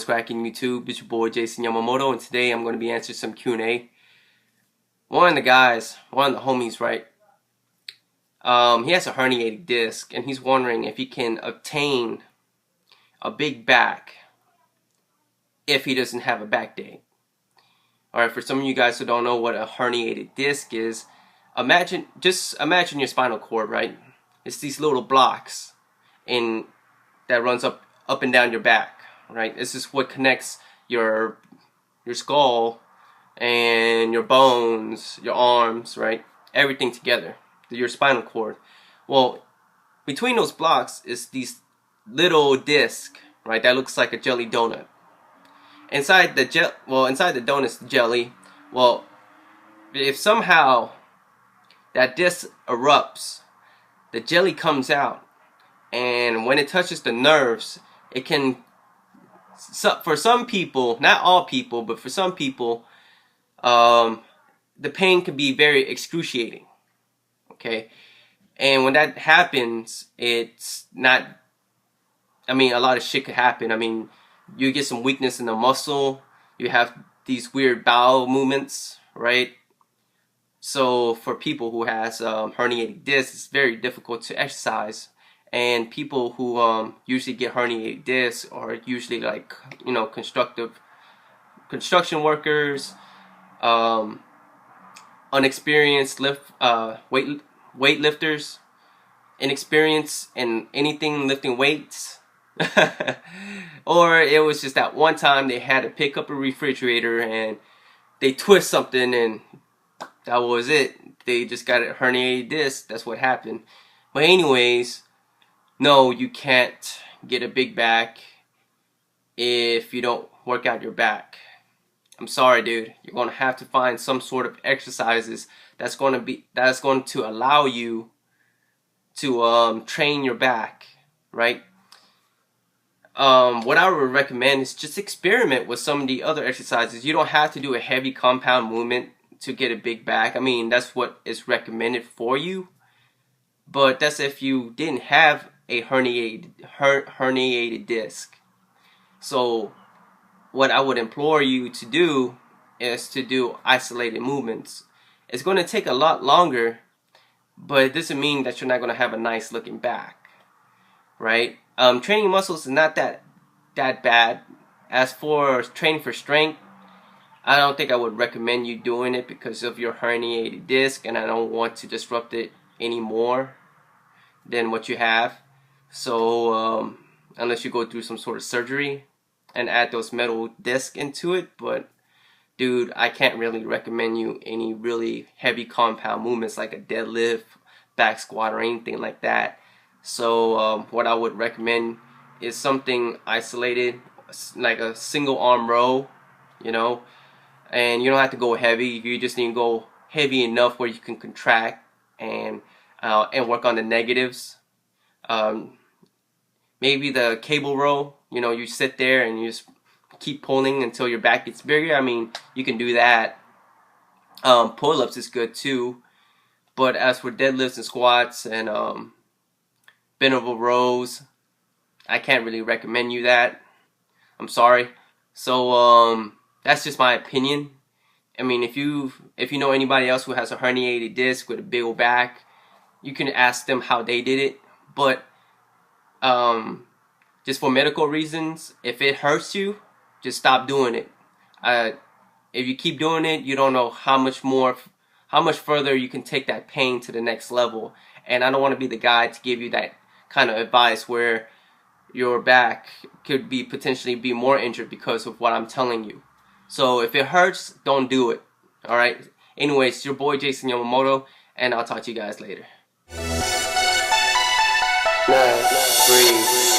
cracking YouTube? It's your boy Jason Yamamoto, and today I'm going to be answering some Q&A. One of the homies, right? He has a herniated disc, and he's wondering if he can obtain a big back if he doesn't have a back day. Alright, for some of you guys who don't know what a herniated disc is, just imagine your spinal cord, right? It's these little blocks that runs up and down your back, right? This is what connects your skull and your bones, your arms, right? Everything together, your spinal cord. Well, between those blocks is these little disc, right? That looks like a jelly donut. Inside the donut's jelly. Well, if somehow that disc erupts, the jelly comes out, and when it touches the nerves, it can, for some people, not all people, but for some people, the pain can be very excruciating. Okay, and when that happens, it's not, a lot of shit could happen. You get some weakness in the muscle, you have these weird bowel movements, right? So for people who has herniated discs, it's very difficult to exercise. And people who usually get herniated discs are usually like, construction workers, unexperienced weightlifters, inexperienced in anything lifting weights. Or it was just that one time they had to pick up a refrigerator and they twist something and that was it. They just got a herniated disc. That's what happened. But anyways, no, you can't get a big back if you don't work out your back. I'm sorry, dude. You're gonna have to find some sort of exercises that's going to allow you to train your back, right? What I would recommend is just experiment with some of the other exercises. You don't have to do a heavy compound movement to get a big back. That's what is recommended for you, but that's if you didn't have a herniated disc. So what I would implore you to do is to do isolated movements. It's going to take a lot longer, but it doesn't mean that you're not going to have a nice looking back, right? Training muscles is not that bad. As for training for strength, I don't think I would recommend you doing it because of your herniated disc, and I don't want to disrupt it any more than what you have. So unless you go through some sort of surgery and add those metal discs into it, but dude, I can't really recommend you any really heavy compound movements like a deadlift, back squat, or anything like that. So what I would recommend is something isolated, like a single arm row, and you don't have to go heavy. You just need to go heavy enough where you can contract and work on the negatives. Maybe the cable row, you sit there and you just keep pulling until your back gets bigger. You can do that. Pull-ups is good too, but as for deadlifts and squats and bendable rows, I can't really recommend you that. I'm sorry. So that's just my opinion. If you know anybody else who has a herniated disc with a big old back, you can ask them how they did it. But just for medical reasons, if it hurts you, just stop doing it. If you keep doing it, you don't know how much further you can take that pain to the next level. And I don't want to be the guy to give you that kind of advice where your back could potentially be more injured because of what I'm telling you. So if it hurts, don't do it. Alright? Anyways, it's your boy Jason Yamamoto, and I'll talk to you guys later. Breathe.